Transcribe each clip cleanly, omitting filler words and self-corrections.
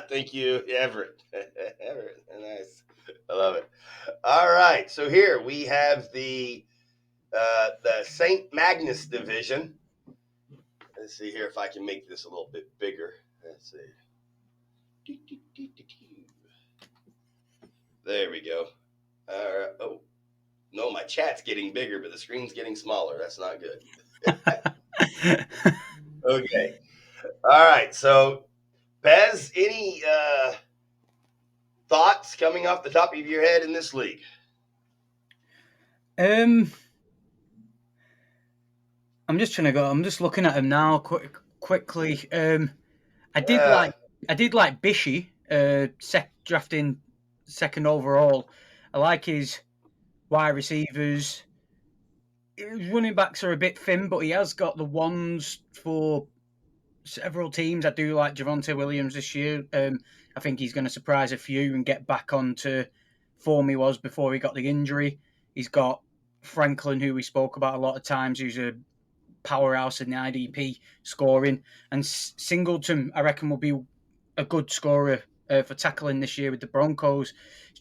Thank you, Everett. Everett, nice. I love it. All right, so here we have the Saint Magnus division. Let's see here if I can make this a little bit bigger. Let's see. There we go. All right. Oh no, my chat's getting bigger, but the screen's getting smaller. That's not good. Okay. All right. So, Pez, any thoughts coming off the top of your head in this league? I'm just trying to go. I'm just looking at him now quickly. I did like Bishy, drafting second overall. I like his wide receivers. His running backs are a bit thin, but he has got the ones for several teams. I do like Javonte Williams this year. I think he's going to surprise a few and get back onto form he was before he got the injury. He's got Franklin, who we spoke about a lot of times, who's a powerhouse in the IDP scoring. And Singleton, I reckon, will be a good scorer for tackling this year with the Broncos.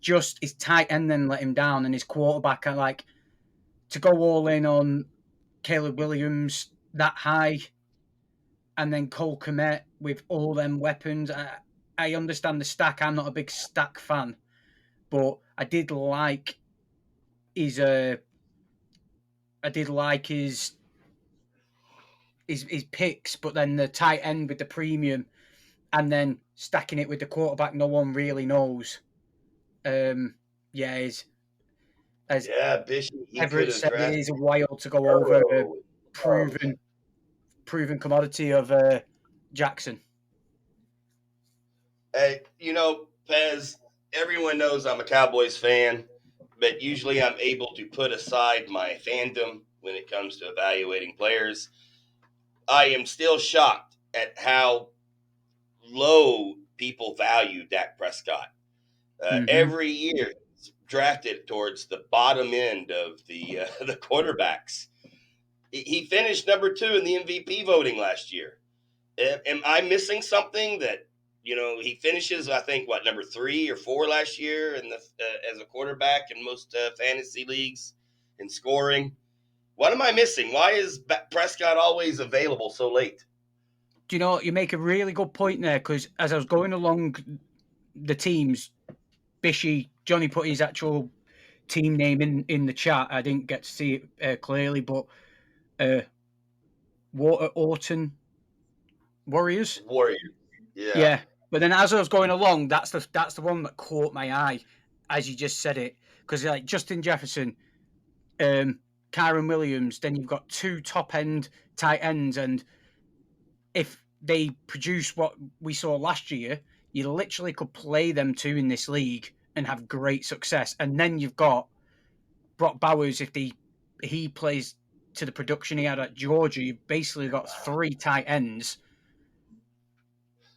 Just his tight end then let him down, and his quarterback, I like to go all in on Caleb Williams that high, and then Cole Kmet with all them weapons. I understand the stack. I'm not a big stack fan, but I did like his picks, but then the tight end with the premium, and then stacking it with the quarterback no one really knows. As Bishop, Everett said, it is a while to go over a proven commodity of Jackson. Hey, Pez, everyone knows I'm a Cowboys fan, but usually I'm able to put aside my fandom when it comes to evaluating players. I am still shocked at how low people value Dak Prescott. Every year, he's drafted towards the bottom end of the the quarterbacks. He finished number 2 in the MVP voting last year. Am I missing something that he finishes? I think number 3 or 4 last year in the as a quarterback in most fantasy leagues in scoring. What am I missing? Why is Prescott always available so late? Do you know, you make a really good point there, because as I was going along the teams, Bishy, Johnny put his actual team name in the chat. I didn't get to see it clearly, but Orton Warriors. Yeah. But then as I was going along, that's the one that caught my eye, as you just said it, because like Justin Jefferson, Kyron Williams, then you've got 2 top end tight ends, and if they produce what we saw last year, you literally could play them 2 in this league and have great success. And then you've got Brock Bowers, if he plays to the production he had at Georgia, you've basically got 3 tight ends.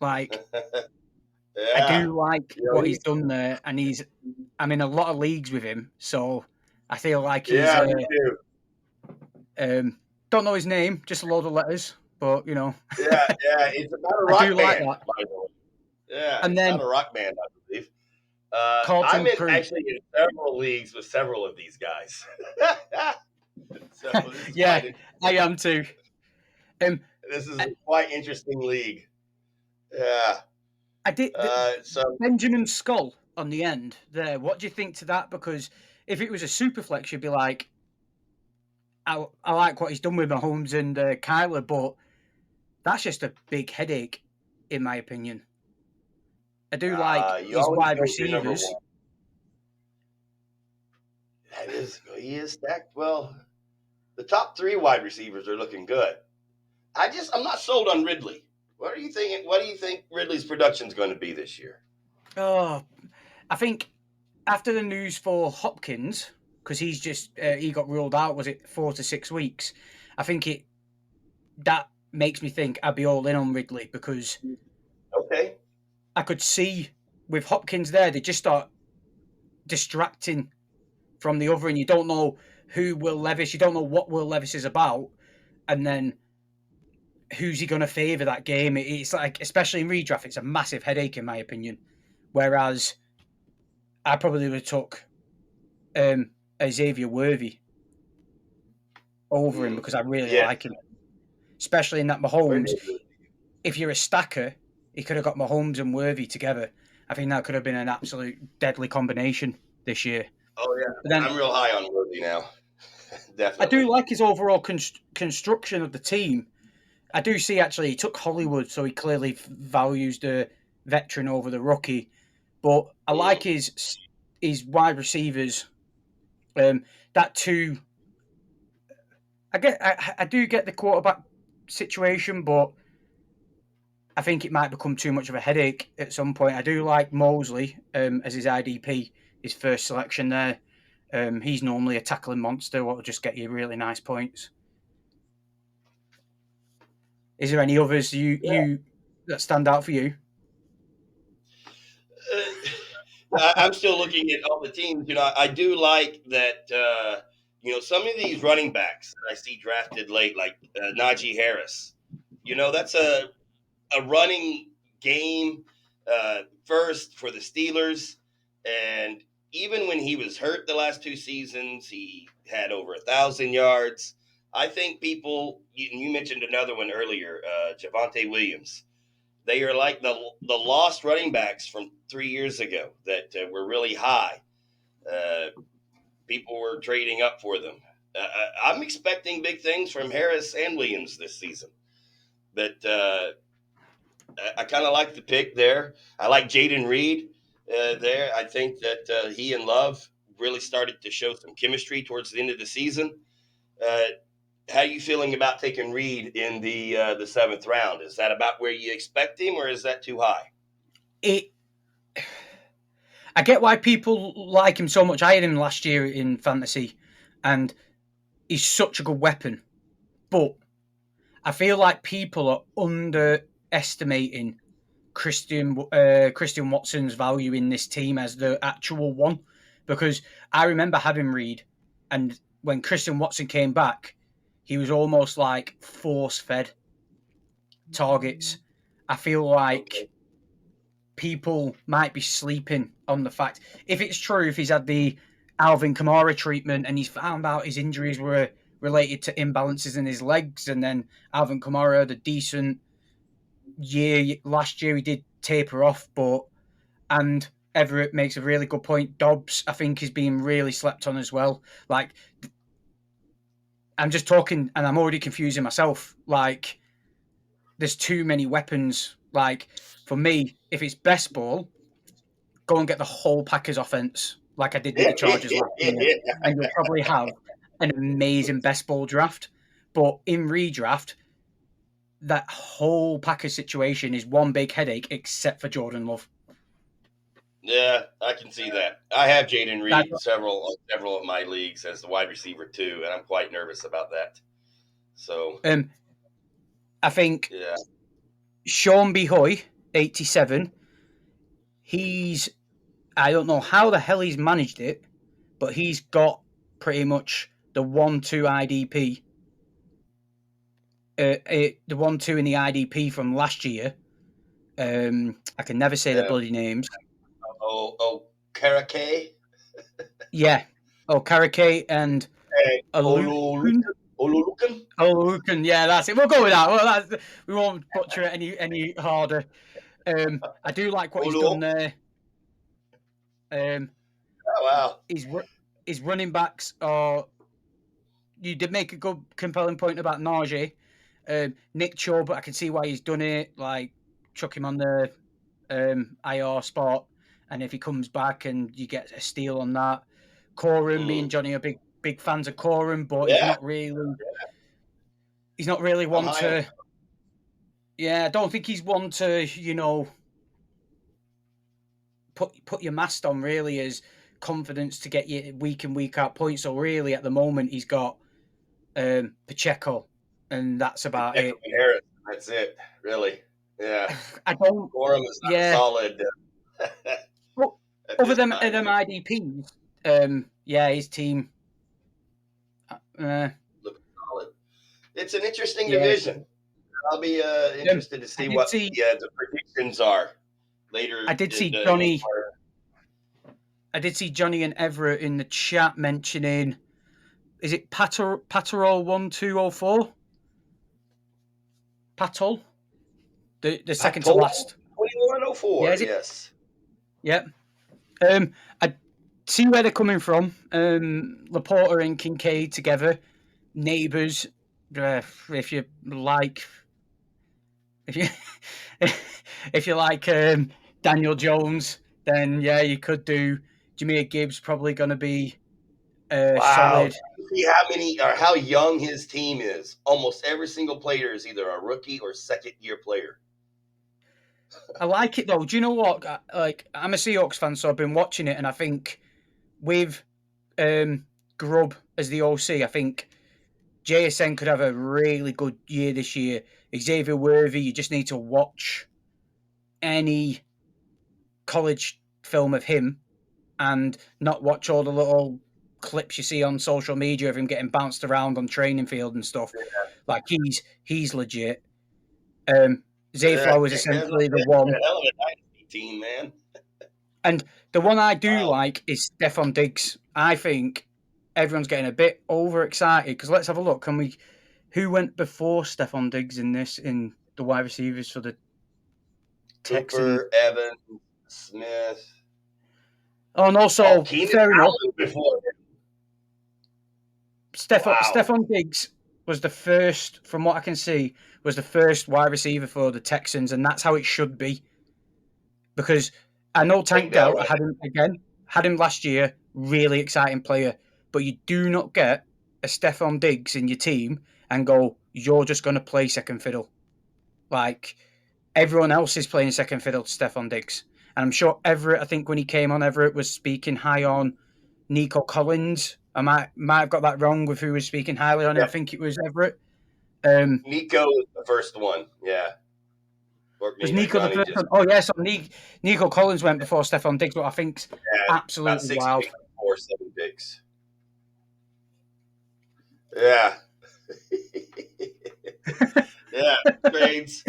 Like, I do like what he's done there, and I'm in a lot of leagues with him, so I feel like he's. Me too. Don't know his name, just a load of letters, but Yeah, it's about a rock band. Like that. By the way. Yeah, and it's then about a rock band, I believe. I'm actually in several leagues with several of these guys. So yeah, I am too. This is a quite interesting league. Yeah. I did. Benjamin Skull on the end there. What do you think to that? Because if it was a super flex, you'd be like, I like what he's done with Mahomes and Kyler, but that's just a big headache, in my opinion. I do like his wide receivers. He is stacked. Well, the top 3 wide receivers are looking good. I'm not sold on Ridley. What are you thinking? What do you think Ridley's production is going to be this year? Oh, I think after the news for Hopkins, because he's just he got ruled out. Was it 4 to 6 weeks? I think that makes me think I'd be all in on Ridley because Okay. I could see with Hopkins there, they just start distracting from the other, and you don't know who Will Levis, you don't know what Will Levis is about, and then who's he going to favour that game? It's like, especially in redraft, it's a massive headache in my opinion. Whereas I probably would have took Xavier Worthy over him because I really Yes. like him, especially in that Mahomes. If you're a stacker, he could have got Mahomes and Worthy together. I think that could have been an absolute deadly combination this year. Oh yeah, But then I'm real high on Worthy now. I do Definitely. like his overall construction of the team. I do see actually he took Hollywood, so he clearly values the veteran over the rookie. But I like Mm. his wide receivers. That too. I do get the quarterback situation, but I think it might become too much of a headache at some point. I do like Mosley as his IDP, his first selection there. He's normally a tackling monster, what will just get you really nice points. Is there any others you that stand out for you? I'm still looking at all the teams. I do like that. Some of these running backs that I see drafted late, like Najee Harris. That's a running game first for the Steelers, and even when he was hurt the last 2 seasons, he had over 1,000 yards. I think people. You mentioned another one earlier, Javonte Williams. They are like the lost running backs from 3 years ago that were really high. Uh, People were trading up for them. I'm expecting big things from Harris and Williams this season, but I kind of like the pick there. I like Jaden Reed there. I think that he and Love really started to show some chemistry towards the end of the season. Uh, how are you feeling about taking Reed in the seventh round? Is that about where you expect him, or is that too high? It. I get why people like him so much. I had him last year in fantasy, and he's such a good weapon. But I feel like people are underestimating Christian Watson's value in this team as the actual one, because I remember having Reed, and when Christian Watson came back, he was almost like force fed targets. I feel like Okay. people might be sleeping on the fact, if it's true, if he's had the Alvin Kamara treatment and he's found out his injuries were related to imbalances in his legs, and then Alvin Kamara had a decent year last year, he did taper off, and Everett makes a really good point. Dobbs, I think, is being really slept on as well. Like, I'm just talking, and I'm already confusing myself. Like, there's too many weapons. Like, for me, if it's best ball, go and get the whole Packers offense, like I did with the Chargers last year, and you'll probably have an amazing best ball draft. But in redraft, that whole Packers situation is one big headache, except for Jordan Love. Yeah, I can see that. I have Jaden That's Reed several of my leagues as the wide receiver too, and I'm quite nervous about that. So I think yeah, Sean Behoy, 87. He's I don't know how the hell he's managed it, but he's got pretty much the 1-2 IDP, the 1-2 in the IDP from last year. I can never say their yeah. bloody names. Karake, Yeah. Oh, Karake and Alukun. Olulukan. Alukun. Yeah, that's it. We'll go with that. Well, we won't butcher it any harder. I do like what he's done Olu. there. Um, Oh, wow. his his running backs are. You did make a good, compelling point about Najee. Nick Chubb, I can see why he's done it. Like, chuck him on the IR spot, and if he comes back and you get a steal on that. Corum, me and Mm. Johnny are big fans of Corum, but Yeah, he's not really I'm one high on. to. Yeah, I don't think he's one to put your mast on really as confidence to get you week in, week out points. So really, at the moment, he's got Pacheco, and that's about Pacheco it. and Harris. That's it, really. Yeah. I don't. Corum is not Yeah. solid Well, at other this than time. IDPs, yeah, his team. Looking solid. It's an interesting Yeah. division. I'll be interested to I see did what see. the predictions are later I did in see the Johnny. I did see Johnny and Everett in the chat mentioning. Is it Paterol 1204? Patol, the second to Patol last. 2104. Yeah, is it? Yes. Yeah. I see where they're coming from. Laporta and Kincaid together, neighbours. If you like, if you if you like Daniel Jones, then yeah, you could do. Jameer Gibbs probably going to be Wow. solid. You see how many or how young his team is. Almost every single player is either a rookie or second year player. I like it though. Do you know what? Like, I'm a Seahawks fan, so I've been watching it, and I think with Grubb as the OC, I think JSN could have a really good year this year. Xavier Worthy, you just need to watch any college film of him and not watch all the little clips you see on social media of him getting bounced around on training field and stuff. Like he's legit. Zay Flowers Heck, essentially the a one. hell of a dynasty team, man. And the one I do Wow. like is Stephon Diggs. I think everyone's getting a bit overexcited because let's have a look. Can we? Who went before Stephon Diggs in the wide receivers for the Texans? Cooper, Evans, Smith. Oh, and Oh, also Keenan fair enough. Allen before him. Wow. Stephon Diggs was the first, from what I can see, was the first wide receiver for the Texans, and that's how it should be. Because I know Tank Bingo, Dell right? had him last year, really exciting player, but you do not get a Stephon Diggs in your team and go, you're just going to play second fiddle. Like, everyone else is playing second fiddle to Stephon Diggs. And I'm sure Everett, I think when he came on, Everett was speaking high on Nico Collins. I might have got that wrong with who was speaking highly on him. Yeah. I think it was Everett. Nico was the first one. Yeah. Was Orkney or Nico the Johnny first just one? Oh, yeah, so Nico Collins went before Stephon Diggs, but I think's about absolutely 6 wild. picks before 7 picks. Yeah. Yeah. Trades.